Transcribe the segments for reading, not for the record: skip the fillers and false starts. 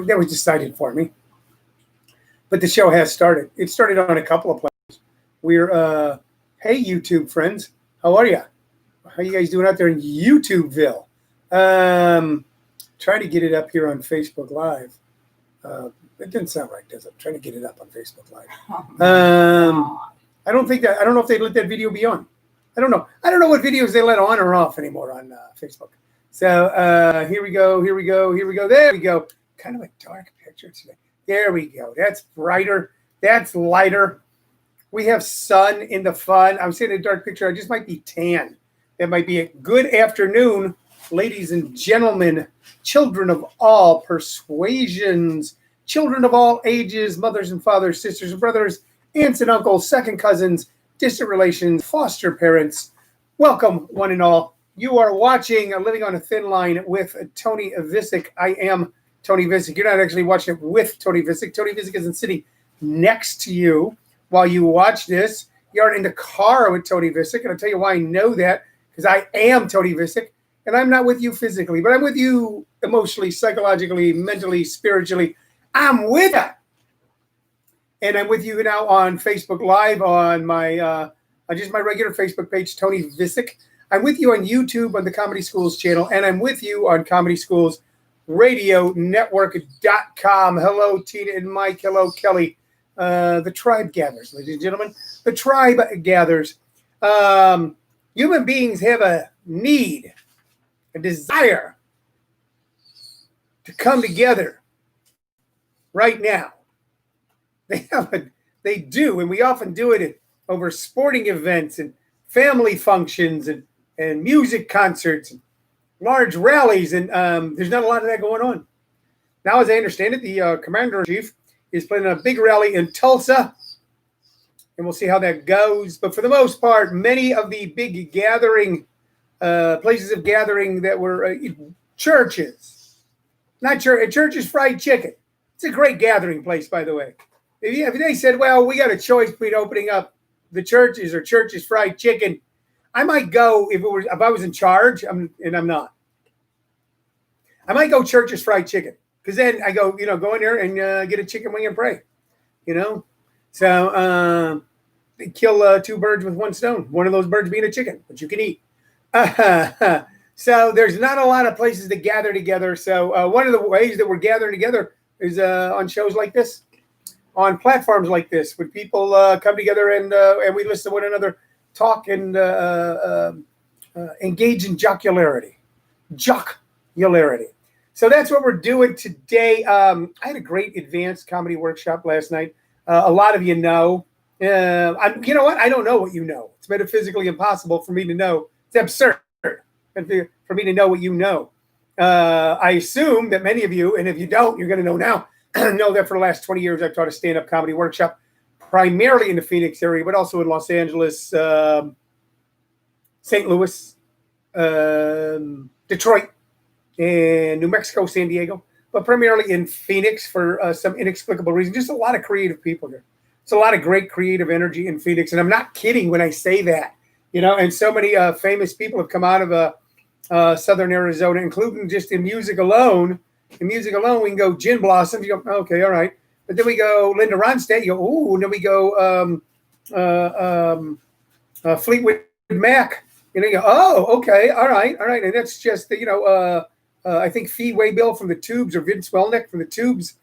that was decided for me. But the show has started. It started on a couple of places. We're, hey, YouTube friends. How are you? How you guys doing out there in YouTubeville? Trying to get it up here on Facebook Live. It didn't sound right, does it? I'm trying to get it up on Facebook Live. I don't know if they let that video be on. I don't know. I don't know what videos they let on or off anymore on Facebook. So here we go. There we go. Kind of a dark picture today. There we go. That's brighter. That's lighter. We have sun in the fun. I'm seeing a dark picture. I just might be tan. That might be a good afternoon, ladies and gentlemen, children of all persuasions, children of all ages, mothers and fathers, sisters and brothers, aunts and uncles, second cousins, distant relations, foster parents. Welcome, one and all. You are watching Living on a Thin Line with Tony Vicich. I am Tony Vicich. You're not actually watching it with Tony Vicich. Tony Vicich isn't sitting next to you while you watch this. You aren't in the car with Tony Vicich, and I'll tell you why I know that, because I am Tony Vicich, and I'm not with you physically, but I'm with you emotionally, psychologically, mentally, spiritually. I'm with you. And I'm with you now on Facebook Live on my just my regular Facebook page, Tony Vicich. I'm with you on YouTube on the Comedy Schools channel, and I'm with you on Comedy Schools Radio Network.com. Hello, Tina and Mike. Hello, Kelly. The tribe gathers, ladies and gentlemen. The tribe gathers. Human beings have a need, a desire to come together right now. They do, and we often do it over sporting events and family functions and music concerts and large rallies, and there's not a lot of that going on. Now, as I understand it, the Commander-in-Chief is planning a big rally in Tulsa, and we'll see how that goes. But for the most part, many of the big gathering, places of gathering that were churches, not church, Church's Fried Chicken. It's a great gathering place, by the way. If they said, well, we got a choice between opening up the churches or Church's Fried Chicken, I might go if I was in charge, and I'm not. I might go Church's Fried Chicken, because then I go in there and get a chicken wing and pray, So they kill two birds with one stone. One of those birds being a chicken, which you can eat. So there's not a lot of places to gather together. So one of the ways that we're gathering together is on shows like this, on platforms like this, when people come together and we listen to one another talk and engage in jocularity. So that's what we're doing today. I had a great advanced comedy workshop last night. A lot of you know. You know what? I don't know what you know. It's metaphysically impossible for me to know. It's absurd for me to know what you know. I assume that many of you, and if you don't, you're going to know now, know that for the last 20 years I've taught a stand-up comedy workshop, primarily in the Phoenix area, but also in Los Angeles, St. Louis, Detroit, and New Mexico, San Diego, but primarily in Phoenix for some inexplicable reason. Just a lot of creative people here. It's a lot of great creative energy in Phoenix, and I'm not kidding when I say that. And so many famous people have come out of Southern Arizona, including just in music alone. In music alone, we can go Gin Blossoms. You go, okay, all right. But then we go Linda Ronstadt. You go, ooh. And then we go Fleetwood Mac. You go, oh, okay, all right. And that's just, I think Fee Waybill from the Tubes, or Vince Welnick from the Tubes.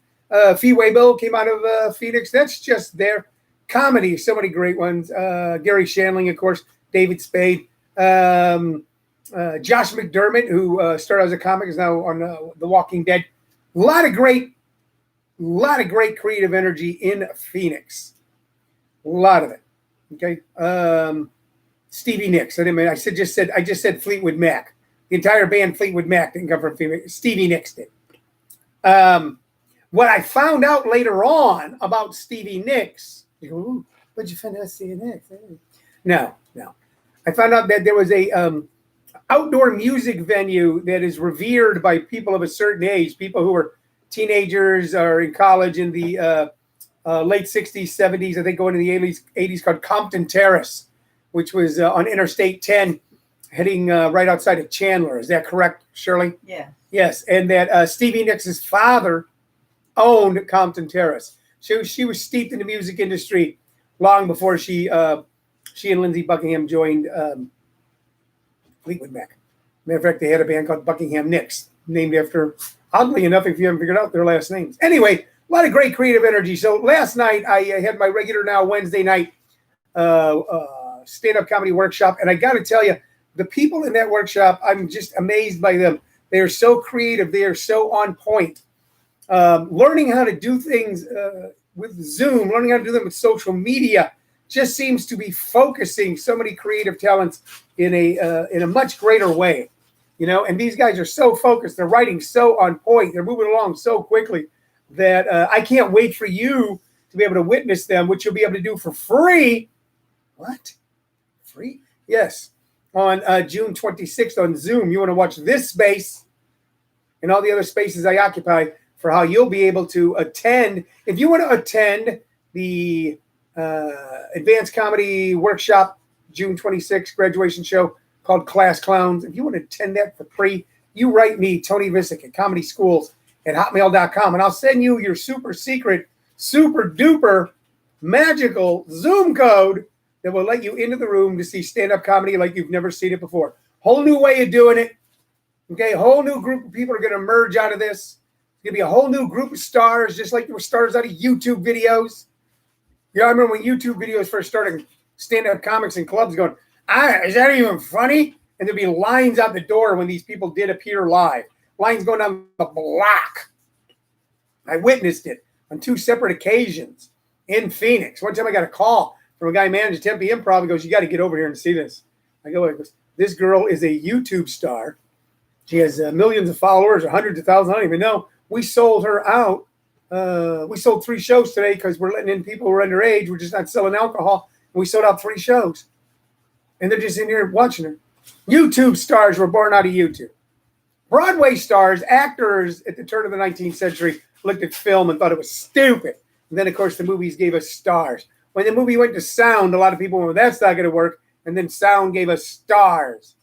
Fee Waybill came out of Phoenix. That's just their comedy. So many great ones. Gary Shandling, of course. David Spade. Josh McDermott, who started as a comic, is now on The Walking Dead. A lot of great creative energy in Phoenix. A lot of it. Okay. Stevie Nicks. I just said Fleetwood Mac. The entire band Fleetwood Mac didn't come from Phoenix. Stevie Nicks did. What I found out later on about Stevie Nicks, you go, ooh, what'd you find out Stevie Nicks? No. I found out that there was a outdoor music venue that is revered by people of a certain age, people who are teenagers or in college in the late 60s, 70s, I think going into the 80s, called Compton Terrace, which was on Interstate 10, heading right outside of Chandler. Is that correct, Shirley? Yeah. Yes, and that Stevie Nicks' father owned Compton Terrace. She was steeped in the music industry long before she and Lindsey Buckingham joined Fleetwood Mac. Matter of fact, they had a band called Buckingham Nicks, named after, oddly enough, if you haven't figured out their last names. Anyway, a lot of great creative energy. So last night, I had my regular now Wednesday night stand-up comedy workshop. And I got to tell you, the people in that workshop, I'm just amazed by them. They are so creative. They are so on point. Learning how to do things with Zoom, learning how to do them with social media, just seems to be focusing so many creative talents in a much greater way, you know. And these guys are so focused. They're writing so on point. They're moving along so quickly that I can't wait for you to be able to witness them, which you'll be able to do for free. What? Free? Yes. On June 26th on Zoom. You want to watch this space and all the other spaces I occupy for how you'll be able to attend. If you want to attend the Advanced Comedy Workshop June 26th graduation show called Class Clowns, if you want to attend that for free, you write me, Tony Vicich, at comedyschools@hotmail.com, and I'll send you your super secret, super duper magical Zoom code that will let you into the room to see stand-up comedy like you've never seen it before. Whole new way of doing it. Okay, a whole new group of people are going to emerge out of this. It's going to be a whole new group of stars, just like there were stars out of YouTube videos. You know, I remember when YouTube videos first started, stand-up comics and clubs going, is that even funny? And there'd be lines out the door when these people did appear live. Lines going down the block. I witnessed it on 2 separate occasions in Phoenix. One time I got a call from a guy who managed Tempe Improv. He goes, you got to get over here and see this. I go, this girl is a YouTube star. She has millions of followers or hundreds of thousands. I don't even know. We sold her out. We sold 3 shows today because we're letting in people who are underage. We're just not selling alcohol. And we sold out 3 shows. And they're just in here watching her. YouTube stars were born out of YouTube. Broadway stars, actors at the turn of the 19th century looked at film and thought it was stupid. And then, of course, the movies gave us stars. When the movie went to sound, a lot of people went, well, that's not going to work. And then sound gave us stars.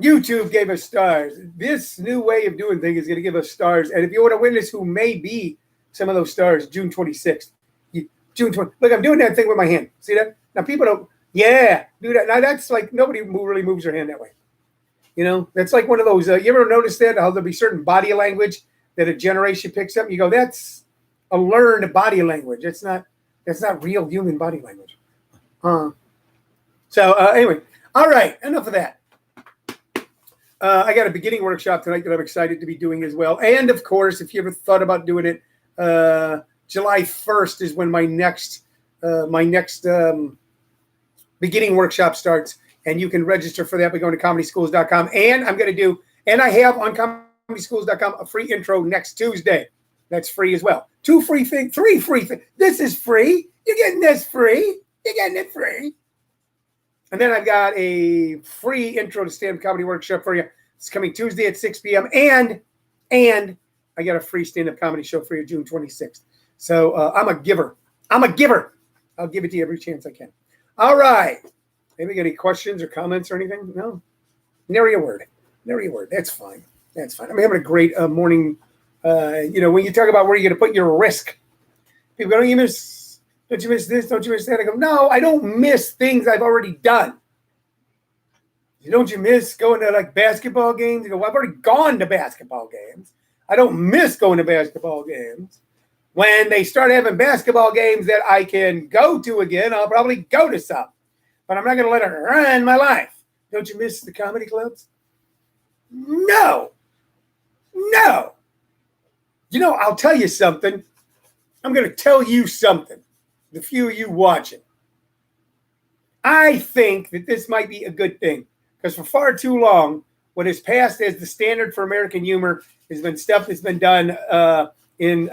YouTube gave us stars. This new way of doing things is going to give us stars. And if you want to witness who may be some of those stars, June 26th. June 20th. Look, I'm doing that thing with my hand. See that? Now, people don't, do that. Now, that's like nobody really moves their hand that way. You know, that's like one of those, you ever notice that? How there'll be certain body language that a generation picks up? And you go, that's a learned body language. That's not real human body language. So anyway, all right, enough of that. I got a beginning workshop tonight that I'm excited to be doing as well. And of course, if you ever thought about doing it, July 1st is when my next beginning workshop starts. And you can register for that by going to comedyschools.com. And I have on comedyschools.com a free intro next Tuesday. That's free as well. 3 free things. This is free. You're getting this free. You're getting it free. And then I've got a free intro to stand-up comedy workshop for you. It's coming Tuesday at 6 p.m. And I got a free stand-up comedy show for you June 26th. So I'm a giver. I'll give it to you every chance I can. All right. Maybe got any questions or comments or anything? No? Nary a word. That's fine. I'm having a great morning. When you talk about where you're going to put your risk, people go, don't you miss this? Don't you miss that? I go, no, I don't miss things I've already done. Don't you miss going to like basketball games? You go, well, I've already gone to basketball games. I don't miss going to basketball games. When they start having basketball games that I can go to again, I'll probably go to some. But I'm not going to let it run my life. Don't you miss the comedy clubs? No. You know, I'll tell you something. I'm going to tell you something. The few of you watching. I think that this might be a good thing. Because for far too long, what is passed as the standard for American humor has been stuff that's been done in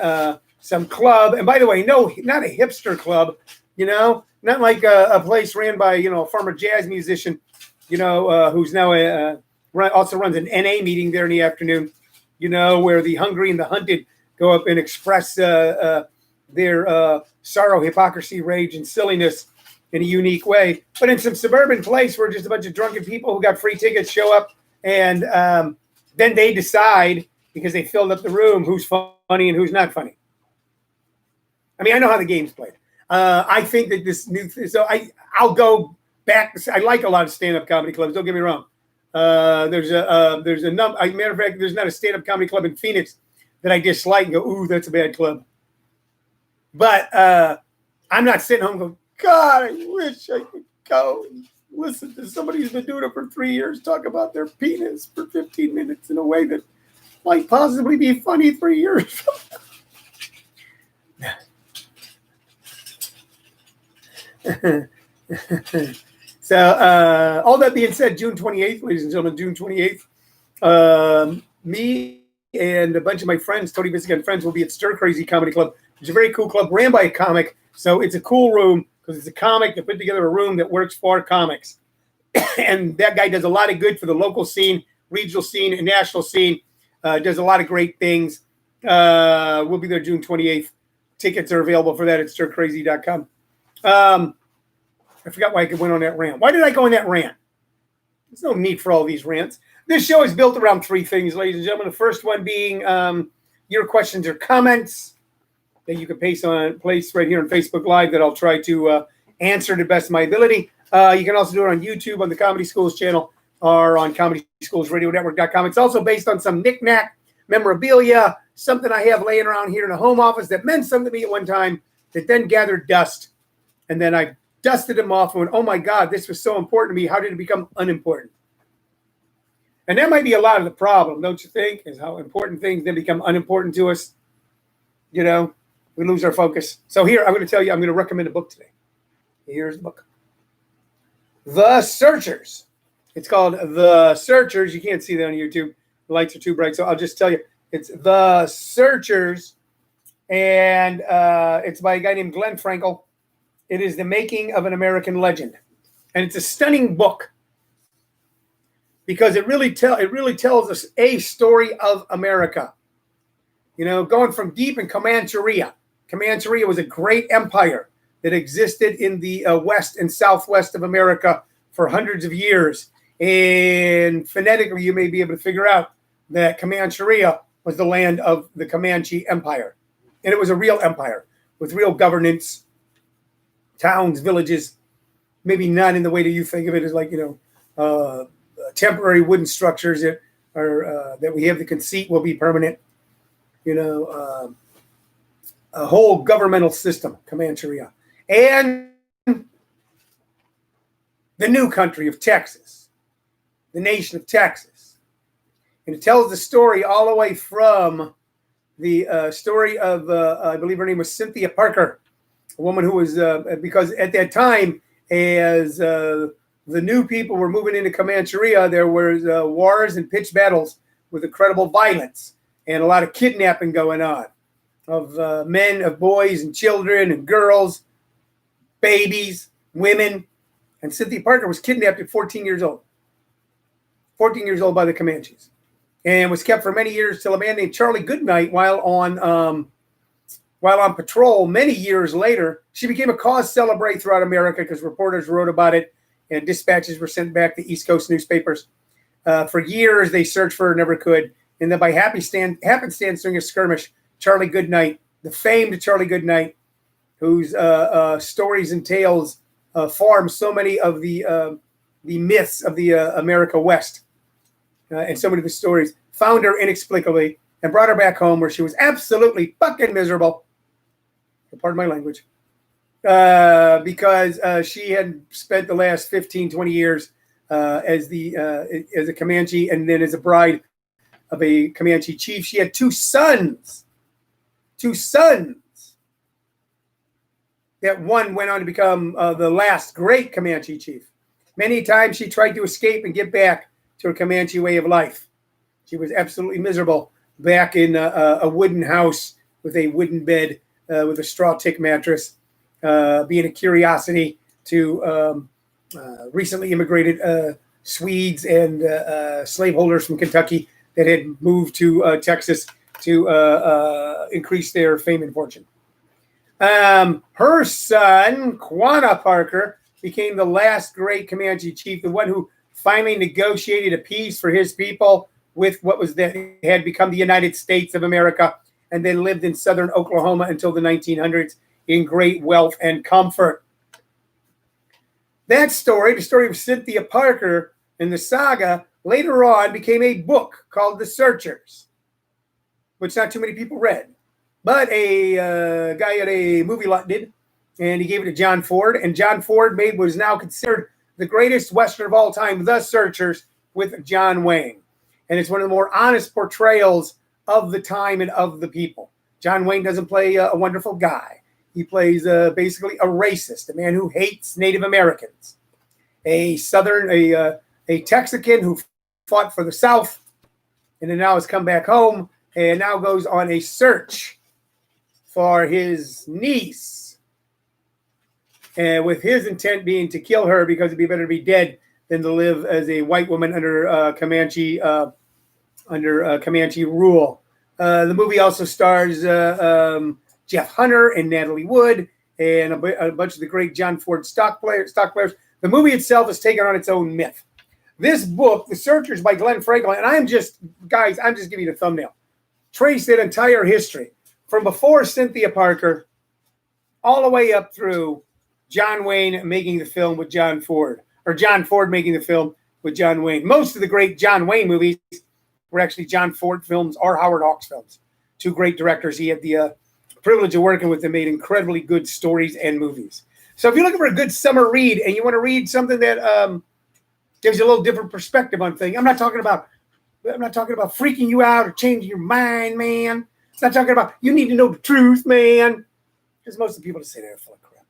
some club. And by the way, no, not a hipster club, not like a place ran by, a former jazz musician, who's now also runs an NA meeting there in the afternoon, where the hungry and the hunted go up and express their sorrow, hypocrisy, rage, and silliness in a unique way. But in some suburban place where just a bunch of drunken people who got free tickets show up and then they decide, because they filled up the room, who's funny funny and who's not funny. I mean, I know how the game's played. I think that this new so I'll go back. I like a lot of stand-up comedy clubs. Don't get me wrong. There's a number. Matter of fact, there's not a stand-up comedy club in Phoenix that I dislike and go, ooh, that's a bad club. But I'm not sitting home going, God, I wish I could go listen to somebody who's been doing it for 3 years talk about their penis for 15 minutes in a way that might possibly be funny 3 years from now. So all that being said, June 28th, ladies and gentlemen, June 28th, me and a bunch of my friends, Tony Vicich and friends, will be at Stir Crazy Comedy Club, which is a very cool club ran by a comic. So it's a cool room because it's a comic that put together a room that works for comics. And that guy does a lot of good for the local scene, regional scene, and national scene. Does a lot of great things. We'll be there June 28th. Tickets are available for that at stircrazy.com. I forgot why I went on that rant. Why did I go on that rant? There's no need for all these rants. This show is built around three things, ladies and gentlemen. The first one being your questions or comments that you can place right here on Facebook Live that I'll try to answer to the best of my ability. You can also do it on YouTube on the Comedy Schools channel or on ComedySchoolsRadioNetwork.com. It's also based on some knick-knack memorabilia, something I have laying around here in a home office that meant something to me at one time that then gathered dust. And then I dusted them off and went, oh my God, this was so important to me. How did it become unimportant? And that might be a lot of the problem, don't you think? Is how important things then become unimportant to us. You know, we lose our focus. So here, I'm going to tell you, I'm going to recommend a book today. Here's the book. The Searchers. It's called The Searchers. You can't see that on YouTube. The lights are too bright. So I'll just tell you, it's The Searchers. And it's by a guy named Glenn Frankel. It is the making of an American legend. And it's a stunning book because it really tells us a story of America. You know, going from deep in Comancheria. Comancheria was a great empire that existed in the west and southwest of America for hundreds of years. And phonetically, you may be able to figure out that Comancheria was the land of the Comanche Empire. And it was a real empire with real governance, towns, villages, maybe not in the way that you think of it as like, you know, temporary wooden structures that are that we have the conceit will be permanent. You know, a whole governmental system, Comancheria. And the new country of Texas, the nation of Texas. And it tells the story all the way from the story of, I believe her name was Cynthia Parker, a woman who was, because at that time, as the new people were moving into Comancheria, there was wars and pitched battles with incredible violence and a lot of kidnapping going on of men, of boys and children and girls, babies, women. And Cynthia Parker was kidnapped at 14 years old. 14 years old by the Comanches. And was kept for many years till a man named Charlie Goodnight, while on patrol many years later, she became a cause celebre throughout America because reporters wrote about it and dispatches were sent back to East Coast newspapers. For years, they searched for her, never could. And then by happenstance during a skirmish, Charlie Goodnight, the famed Charlie Goodnight, whose stories and tales form so many of the myths of the America West and so many of the stories, found her inexplicably and brought her back home where she was absolutely fucking miserable. Pardon my language. Because she had spent the last 15, 20 years as a Comanche and then as a bride of a Comanche chief. She had two sons. That one went on to become the last great Comanche chief. Many times she tried to escape and get back to her Comanche way of life. She was absolutely miserable back in a wooden house with a wooden bed with a straw tick mattress, being a curiosity to recently immigrated Swedes and slaveholders from Kentucky that had moved to Texas to increase their fame and fortune. Her son, Quanah Parker, became the last great Comanche chief, the one who finally negotiated a peace for his people with what was that had become the United States of America. and they lived in southern Oklahoma until the 1900s in great wealth and comfort. That story, the story of Cynthia Parker and the saga, later on became a book called The Searchers, which not too many people read. But a guy at a movie lot did, and he gave it to John Ford. And John Ford made what is now considered the greatest Western of all time, The Searchers, with John Wayne. And it's one of the more honest portrayals of the time and of the people. John Wayne doesn't play a wonderful guy. He plays basically a racist, a man who hates Native Americans, a Texican who fought for the South, and then now has come back home and now goes on a search for his niece, and with his intent being to kill her because it'd be better to be dead than to live as a white woman under Comanche rule. The movie also stars Jeff Hunter and Natalie Wood and a bunch of the great John Ford stock players. The movie itself is taken on its own myth. This book, The Searchers by Glenn Franklin, and I'm just giving you the thumbnail, trace that entire history from before Cynthia Parker all the way up through John Wayne making the film with John Ford, or John Ford making the film with John Wayne. Most of the great John Wayne movies were actually John Ford films or Howard Hawks films. Two great directors. He had the privilege of working with them, made incredibly good stories and movies. So if you're looking for a good summer read and you want to read something that gives you a little different perspective on things, I'm not talking about freaking you out or changing your mind, man. It's not talking about you need to know the truth, man. Because most of the people that say that are full of crap.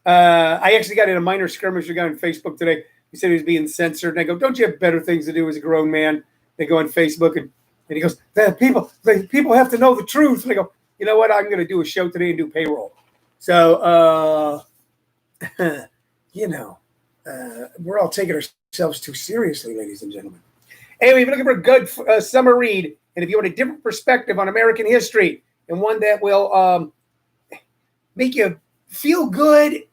I actually got in a minor skirmish with a guy on Facebook today. He said he was being censored. And I go, don't you have better things to do as a grown man? They go on Facebook and he goes, the people have to know the truth. And I go, you know what? I'm going to do a show today and do payroll. So, we're all taking ourselves too seriously, ladies and gentlemen. Anyway, if you're looking for a good summer read, and if you want a different perspective on American history and one that will make you feel good,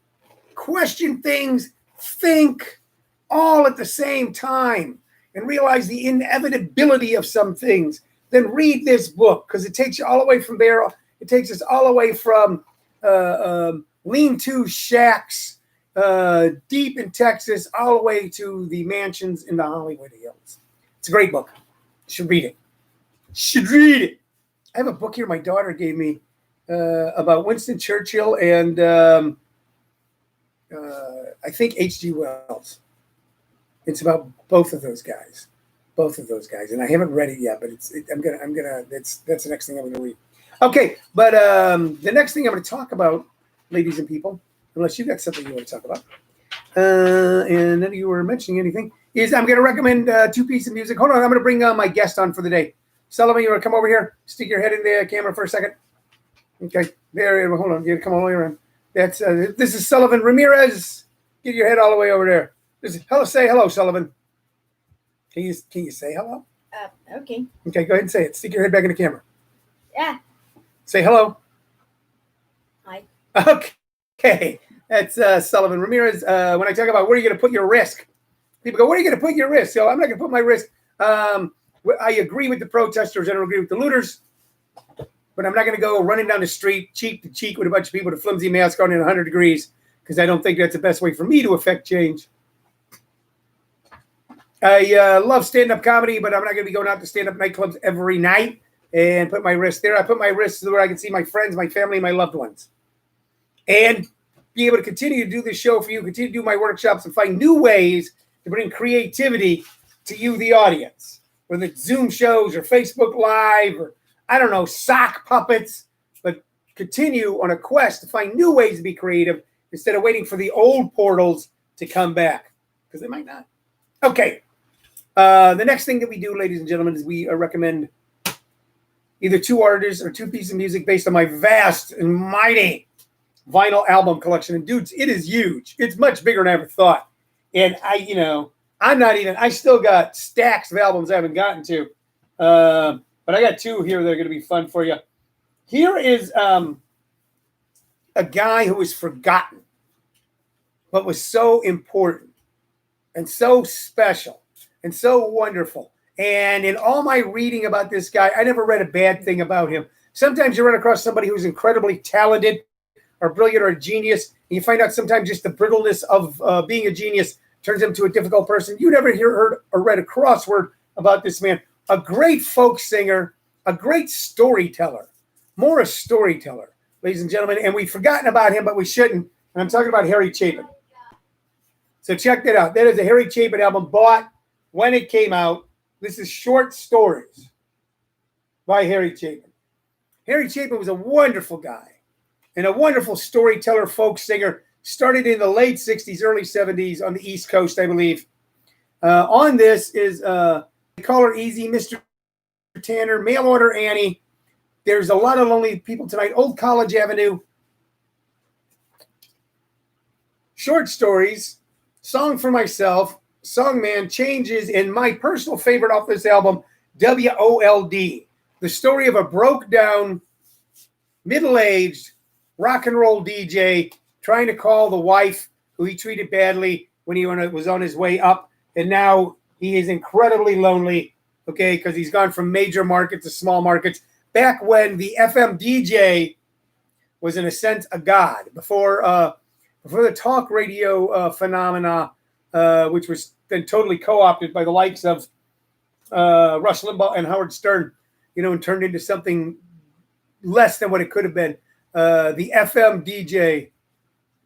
question things, think all at the same time, and realize the inevitability of some things, then read this book because it takes you all the way from there. It takes us all the way from lean-to shacks deep in Texas all the way to the mansions in the Hollywood Hills. It's a great book. You should read it. I have a book here my daughter gave me about Winston Churchill and I think H.G. Wells. It's about both of those guys, and I haven't read it yet. But that's the next thing I'm gonna read. Okay, but the next thing I'm gonna talk about, ladies and people, unless you've got something you want to talk about, and then you were mentioning anything, is I'm gonna recommend two pieces of music. Hold on, I'm gonna bring my guest on for the day. Sullivan, you want to come over here? Stick your head in the camera for a second. Okay, there. Hold on, you gotta come all the way around. That's this is Sullivan Ramirez. Get your head all the way over there. Say hello, Sullivan. Can you say hello? Okay. Okay, go ahead and say it. Stick your head back in the camera. Yeah. Say hello. Hi. Okay, that's Sullivan Ramirez. When I talk about where are you going to put your risk, people go, where are you going to put your risk? So I'm not going to put my risk. I agree with the protesters. I don't agree with the looters. But I'm not going to go running down the street cheek to cheek with a bunch of people with a flimsy mask on in 100 degrees because I don't think that's the best way for me to affect change. I love stand-up comedy, but I'm not going to be going out to stand-up nightclubs every night and put my wrist there. I put my wrist where I can see my friends, my family, my loved ones. And be able to continue to do this show for you, continue to do my workshops and find new ways to bring creativity to you, the audience. Whether it's Zoom shows or Facebook Live or, I don't know, sock puppets. But continue on a quest to find new ways to be creative instead of waiting for the old portals to come back. Because they might not. Okay. The next thing that we do, ladies and gentlemen, is we recommend either two artists or two pieces of music based on my vast and mighty vinyl album collection. And dudes, it is huge. It's much bigger than I ever thought. And I still got stacks of albums I haven't gotten to. But I got two here that are going to be fun for you. Here is a guy who was forgotten, but was so important and so special and so wonderful And in all my reading about this guy, I never read a bad thing about him. Sometimes you run across somebody who's incredibly talented or brilliant or a genius, and you find out sometimes just the brittleness of being a genius turns him to a difficult person. You never heard or read a crossword about this man. A great folk singer, a great storyteller, more a storyteller, ladies and gentlemen. And we've forgotten about him, but we shouldn't. And I'm talking about Harry Chapin. So check that out. That is a Harry Chapin album bought when it came out. This is Short Stories by Harry Chapin. Harry Chapin was a wonderful guy and a wonderful storyteller, folk singer. Started in the late 60s, early 70s on the East Coast, I believe. On this is Caller Easy, Mr. Tanner, Mail Order Annie. There's a lot of lonely people tonight. Old College Avenue. Short Stories, Song for Myself, Songman, Changes, and my personal favorite off this album, WOLD. The story of a broke down, middle-aged rock and roll DJ trying to call the wife who he treated badly when he was on his way up. And now he is incredibly lonely, okay, because he's gone from major markets to small markets. Back when the FM DJ was, in a sense, a god. Before the talk radio phenomena, which was then totally co-opted by the likes of Rush Limbaugh and Howard Stern, and turned into something less than what it could have been. The FM DJ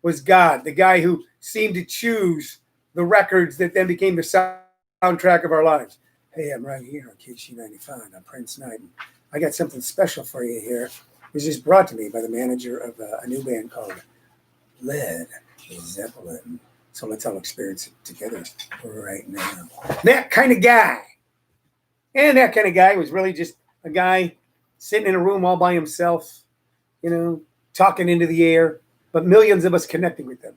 was God, the guy who seemed to choose the records that then became the soundtrack of our lives. Hey, I'm right here on KC95. I'm Prince Knight. I got something special for you here. It was just brought to me by the manager of a new band called Led Zeppelin. So let's all experience it together right now. That kind of guy. And that kind of guy was really just a guy sitting in a room all by himself, talking into the air, but millions of us connecting with them.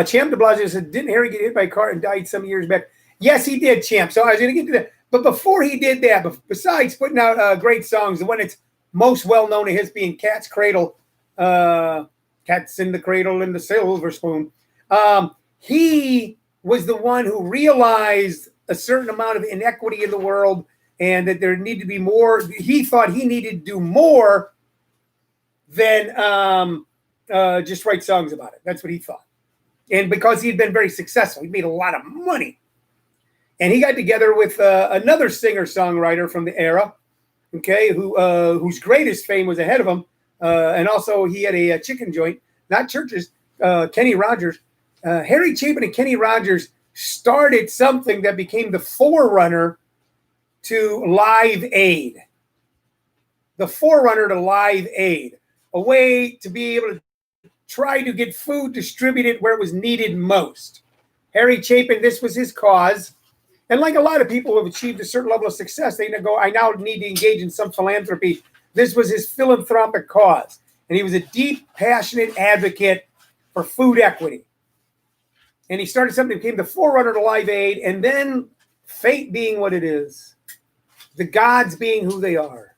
Champ de Blasio said, didn't Harry get hit by a car and died some years back? Yes, he did, Champ. So I was going to get to that. But before he did that, besides putting out great songs, the one that's most well-known of his being Cat's Cradle, Cats in the Cradle and the Silver Spoon, he was the one who realized a certain amount of inequity in the world and that there needed to be more. He thought he needed to do more than just write songs about it. That's what he thought. And because he had been very successful, he made a lot of money. And he got together with another singer-songwriter from the era, okay, whose greatest fame was ahead of him. And also he had a chicken joint, not Churches, Kenny Rogers. Harry Chapin and Kenny Rogers started something that became the forerunner to Live Aid. The forerunner to Live Aid. A way to be able to try to get food distributed where it was needed most. Harry Chapin, this was his cause. And like a lot of people who have achieved a certain level of success, they go, I now need to engage in some philanthropy. This was his philanthropic cause. And he was a deep, passionate advocate for food equity. And he started something that became the forerunner to Live Aid. And then fate being what it is, the gods being who they are.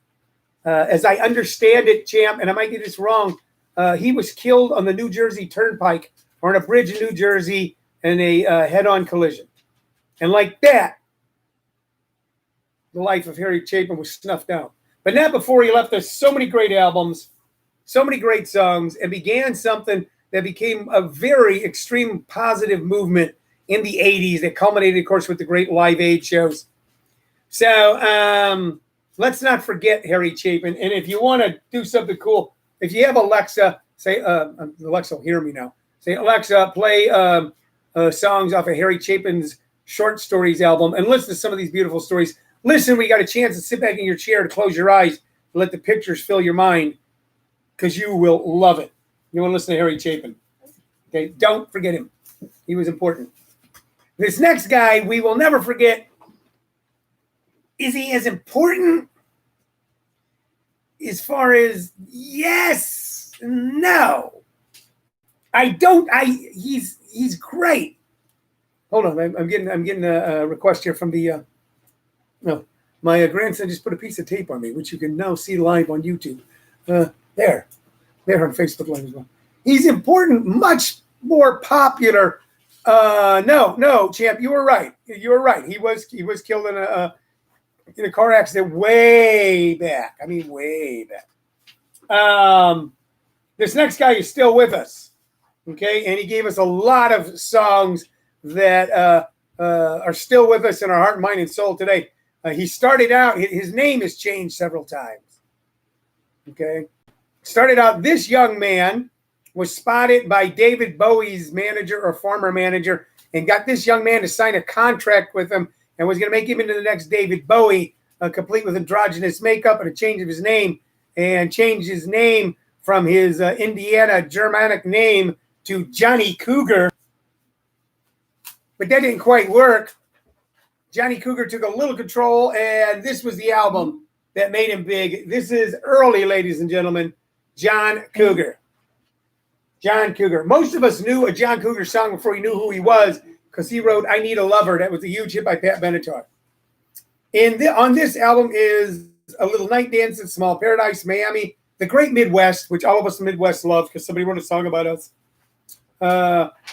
As I understand it, Champ, and I might get this wrong, he was killed on the New Jersey Turnpike or on a bridge in New Jersey in a head-on collision. And like that, the life of Harry Chapin was snuffed out. But not before he left us so many great albums, so many great songs, and began something that became a very extreme positive movement in the 80s that culminated, of course, with the great Live Aid shows. So let's not forget Harry Chapin. And if you want to do something cool, if you have Alexa, say, Alexa will hear me now. Say, Alexa, play songs off of Harry Chapin's Short Stories album and listen to some of these beautiful stories. Listen, we got a chance to sit back in your chair to close your eyes and let the pictures fill your mind because you will love it. You want to listen to Harry Chapin. Okay, don't forget him. He was important. This next guy we will never forget. Is he as important as far as yes, no? He's great. Hold on, I'm getting a request here from the no. My grandson just put a piece of tape on me, which you can now see live on YouTube. There on Facebook Live as well. He's important, much more popular No, champ, you were right. You were right. He was killed in a car accident way back. I mean, way back. This next guy is still with us, okay, and he gave us a lot of songs that are still with us in our heart, mind, and soul today. He started out. His name has changed several times. Okay, started out. This young man was spotted by David Bowie's manager or former manager and got this young man to sign a contract with him and was going to make him into the next David Bowie, complete with androgynous makeup and a change of his name, and change his name from his Indiana Germanic name to Johnny Cougar. But that didn't quite work. Johnny Cougar took a little control, and this was the album that made him big. This is early, ladies and gentlemen, John Cougar. John Cougar. Most of us knew a John Cougar song before we knew who he was because he wrote I Need a Lover. That was a huge hit by Pat Benatar. On this album is A Little Night Dance in Small Paradise, Miami, The Great Midwest, which all of us in the Midwest love because somebody wrote a song about us.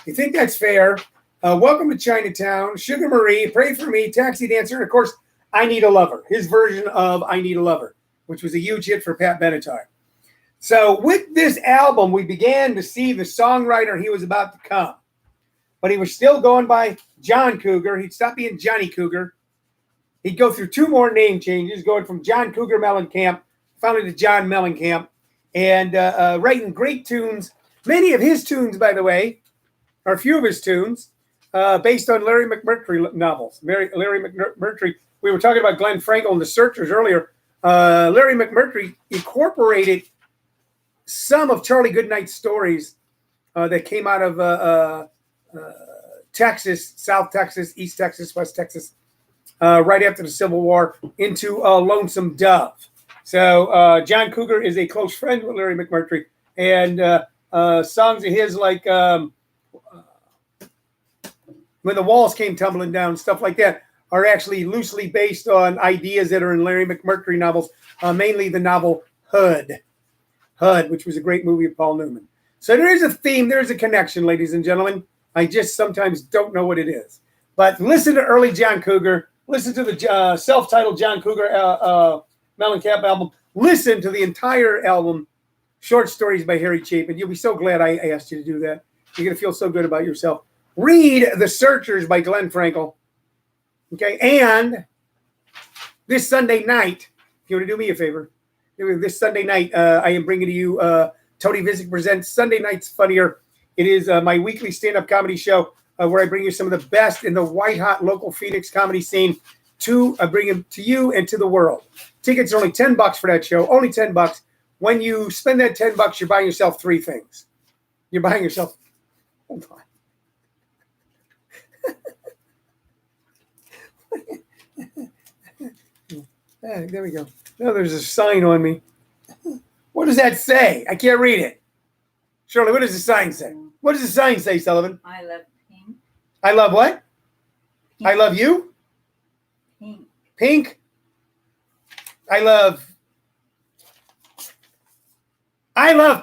You Think That's Fair, Welcome to Chinatown, Sugar Marie, Pray for Me, Taxi Dancer, and of course, I Need a Lover, his version of I Need a Lover, which was a huge hit for Pat Benatar. So with this album, we began to see the songwriter he was about to come. But he was still going by John Cougar. He'd stop being Johnny Cougar. He'd go through 2 more name changes, going from John Cougar Mellencamp, finally to John Mellencamp, and writing great tunes. Many of his tunes, by the way, or a few of his tunes, based on Larry McMurtry novels. Larry McMurtry, we were talking about Glenn Frankel and the Searchers earlier. Larry McMurtry incorporated some of Charlie Goodnight's stories that came out of Texas, South Texas, East Texas, West Texas, right after the Civil War into Lonesome Dove. So John Cougar is a close friend with Larry McMurtry, and songs of his like When the Walls Came Tumbling Down, stuff like that, are actually loosely based on ideas that are in Larry McMurtry novels, mainly the novel Hood, which was a great movie of Paul Newman. So there is a theme, there's a connection, ladies and gentlemen. I just sometimes don't know what it is. But listen to early John Cougar. Listen to the self-titled John Cougar Mellencamp album. Listen to the entire album, Short Stories by Harry Chapin. You'll be so glad I asked you to do that. You're going to feel so good about yourself. Read The Searchers by Glenn Frankel. Okay, and this Sunday night, if you want to do me a favor, this Sunday night, I am bringing to you Tony Vicich Presents Sunday Night's Funnier. It is my weekly stand-up comedy show where I bring you some of the best in the white-hot local Phoenix comedy scene to bring them to you and to the world. Tickets are only $10 for that show, only $10. When you spend that $10, you're buying yourself 3 things. You're buying yourself, hold on. There we go. Now there's a sign on me. What does that say? I can't read it. Shirley, what does the sign say? What does the sign say, Sullivan? I love pink. I love what? Pink. I love you? Pink. Pink? I love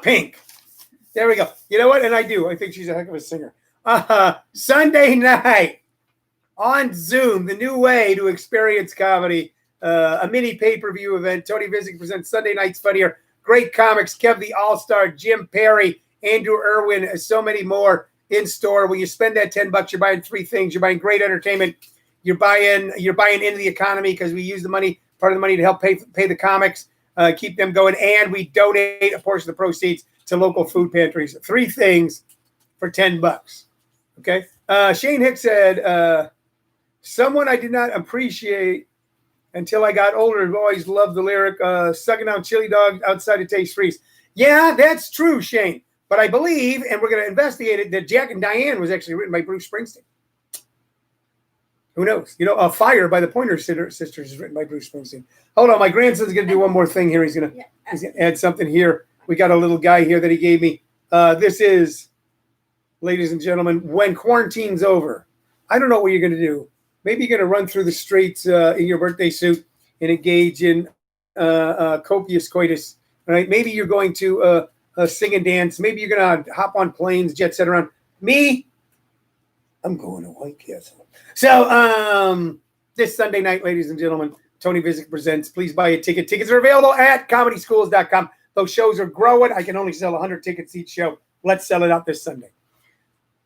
pink. There we go. You know what? And I do. I think she's a heck of a singer. Sunday night on Zoom, the new way to experience comedy. A mini pay-per-view event. Tony Vicich Presents Sunday Night's Funnier. Great comics. Kev the All-Star, Jim Perry, Andrew Irwin, so many more in store. When you spend that $10, you're buying 3 things. You're buying great entertainment. You're buying into the economy because we use the money, part of the money, to help pay the comics, keep them going, and we donate a portion of the proceeds to local food pantries. 3 things for $10. Okay. Shane Hicks said, someone I did not appreciate until I got older and always loved the lyric, sucking down chili dogs outside of Taste Freeze. Yeah, that's true, Shane. But I believe, and we're going to investigate it, that Jack and Diane was actually written by Bruce Springsteen. Who knows? You know, Fire by the Pointer Sisters is written by Bruce Springsteen. Hold on, my grandson's going to do one more thing here. He's going to add something here. We got a little guy here that he gave me. This is, ladies and gentlemen, when quarantine's over. I don't know what you're going to do. Maybe you're going to run through the streets in your birthday suit and engage in copious coitus. Right? Maybe you're going to sing and dance. Maybe you're going to hop on planes, jet set around. Me, I'm going to White Castle. So this Sunday night, ladies and gentlemen, Tony Vicich presents Please Buy a Ticket. Tickets are available at comedyschools.com. Those shows are growing. I can only sell 100 tickets each show. Let's sell it out this Sunday.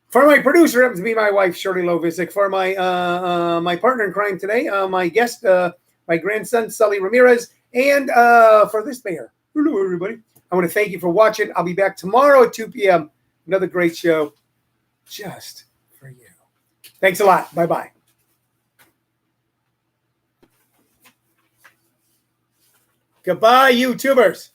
For my producer, happens to be my wife, Shirley Lowe Vicich. For my my partner in crime today, my guest, my grandson, Sully Ramirez. And for this mayor, hello, everybody. I want to thank you for watching. I'll be back tomorrow at 2 p.m. Another great show just for you. Thanks a lot. Bye-bye. Goodbye, YouTubers.